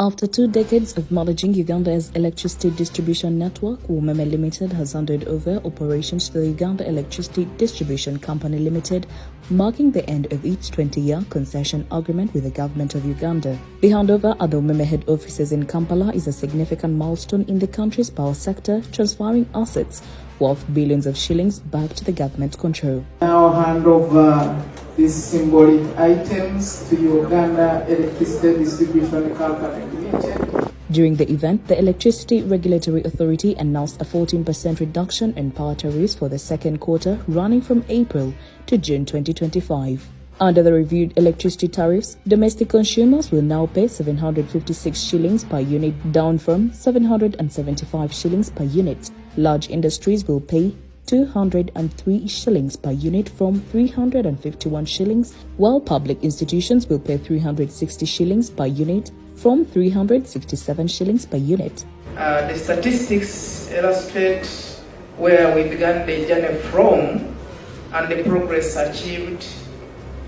After 2 decades of managing Uganda's electricity distribution network, UMEME Limited has handed over operations to the Uganda Electricity Distribution Company Limited, marking the end of its 20-year concession agreement with the government of Uganda. The handover at the UMEME head offices in Kampala is a significant milestone in the country's power sector, transferring assets worth billions of shillings back to the government control. Now hand over these symbolic items to Uganda Electricity Distribution Company Limited. During the event, the Electricity Regulatory Authority announced a 14% reduction in power tariffs for the second quarter, running from April to June 2025. Under the reviewed electricity tariffs, domestic consumers will now pay 756 shillings per unit, down from 775 shillings per unit. Large industries will pay 203 shillings per unit from 351 shillings, while public institutions will pay 360 shillings per unit from 367 shillings per unit. The statistics illustrate where we began the journey from, and the progress achieved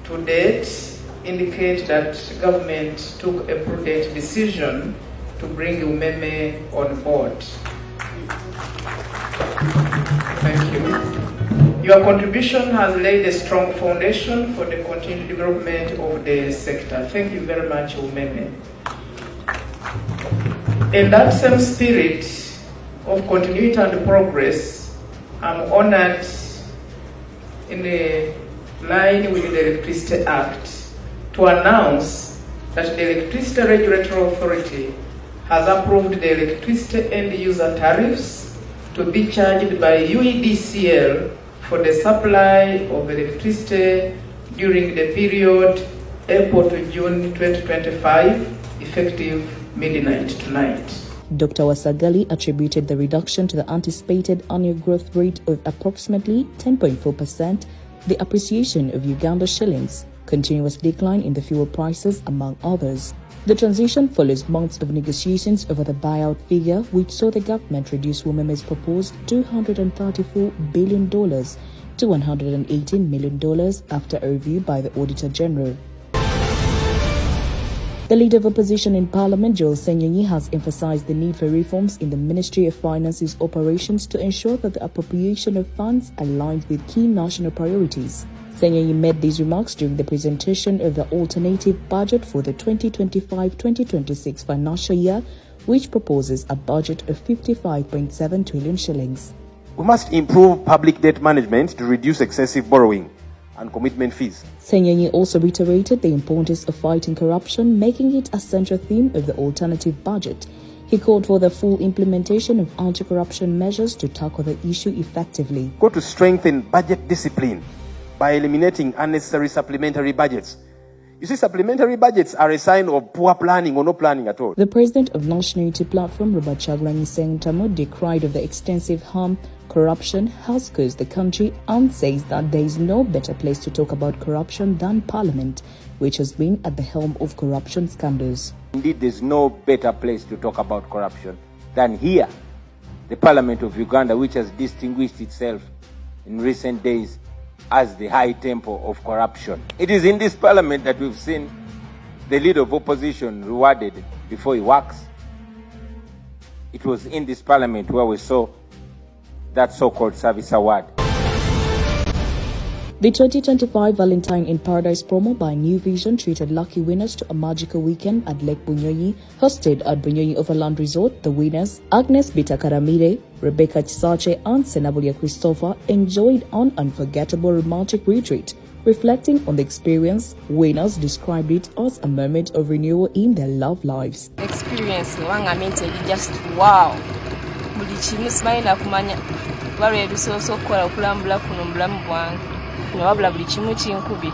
to date indicate that government took a prudent decision to bring UMEME on board. Thank you. Your contribution has laid a strong foundation for the continued development of the sector. Thank you very much, UMEME. In that same spirit of continuity and progress, I'm honored, in the line with the Electricity Act, to announce that the Electricity Regulatory Authority has approved the electricity end user tariffs to be charged by UEDCL for the supply of electricity during the period April to June 2025, effective midnight tonight. Dr. Wasagali attributed the reduction to the anticipated annual growth rate of approximately 10.4%, the appreciation of Uganda shillings, continuous decline in the fuel prices, among others. The transition follows months of negotiations over the buyout figure, which saw the government reduce UMEME's proposed $234 billion to $118 million after a review by the Auditor General. The Leader of Opposition in Parliament, Joel Senyonyi, has emphasized the need for reforms in the Ministry of Finance's operations to ensure that the appropriation of funds aligns with key national priorities. Senyonyi made these remarks during the presentation of the alternative budget for the 2025-2026 financial year, which proposes a budget of 55.7 trillion shillings. We must improve public debt management to reduce excessive borrowing and commitment fees. Senyonyi also reiterated the importance of fighting corruption, making it a central theme of the alternative budget. He called for the full implementation of anti-corruption measures to tackle the issue effectively. Go to strengthen budget discipline by eliminating unnecessary supplementary budgets. You see, supplementary budgets are a sign of poor planning or no planning at all. The president of National Unity Platform, Robert Kyagulanyi Ssentamu, decried of the extensive harm corruption has caused the country and says that there is no better place to talk about corruption than Parliament, which has been at the helm of corruption scandals. Indeed, there's no better place to talk about corruption than here, the Parliament of Uganda, which has distinguished itself in recent days as the high tempo of corruption. It is in this Parliament that we've seen the Leader of Opposition rewarded before he works. It was in this Parliament where we saw that so-called service award. The 2025 Valentine in Paradise promo by New Vision treated lucky winners to a magical weekend at Lake Bunyonyi. Hosted at Bunyonyi Overland Resort, the winners, Agnes Bitakaramire, Rebecca Chisache and Senabulia Christopher, enjoyed an unforgettable romantic retreat. Reflecting on the experience, winners described it as a moment of renewal in their love lives. Experience, just wow. Buli kimu simanyi kumanya balwe bisoso okukola okulambula kuno mulamu bwange wabula buli kimu kinkubi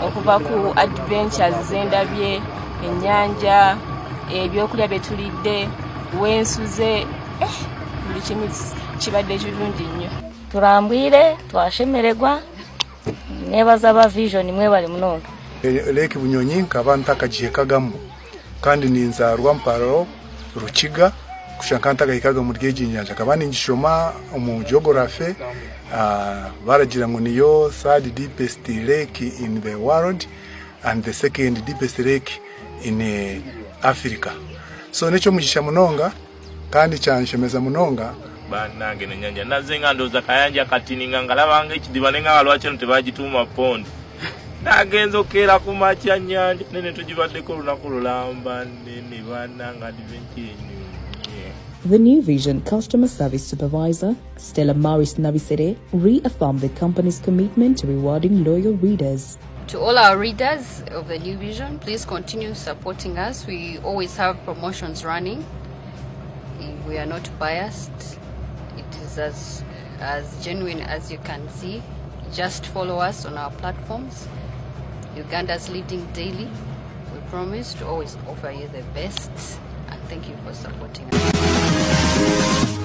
okuva ku adventures zendabye ennyanja ebyokulya betulidde wensuze buli kimu kibadde kirungi nnyo tulambwire twashemeregwa nebaza ba vision mwebale munono Lake Bunyonyi nkaba ntakagihekagamu kandi ninzarwa mparo Rukiga kushankanta gahikaga mu ryeje inyanja kabandi ngishoma mu geography baragira ngo niyo third deepest lake in the world and the second deepest lake in Africa. So necho mugisha munonga kandi cyanshemeza munonga banange nenyanja nazenga ndoza kayanja katininga ngalabanga ekidiba nenga lwacho ntebagituma pondi nagenzo kera kumacha nyanja nene tujibaddeko lunaku lulamba nene bananga adventure. The New Vision Customer Service Supervisor, Stella Maris Navisere, reaffirmed the company's commitment to rewarding loyal readers. To all our readers of the New Vision, please continue supporting us. We always have promotions running. We are not biased. It is as genuine as you can see. Just follow us on our platforms. Uganda's leading daily. We promise to always offer you the best. And thank you for supporting us.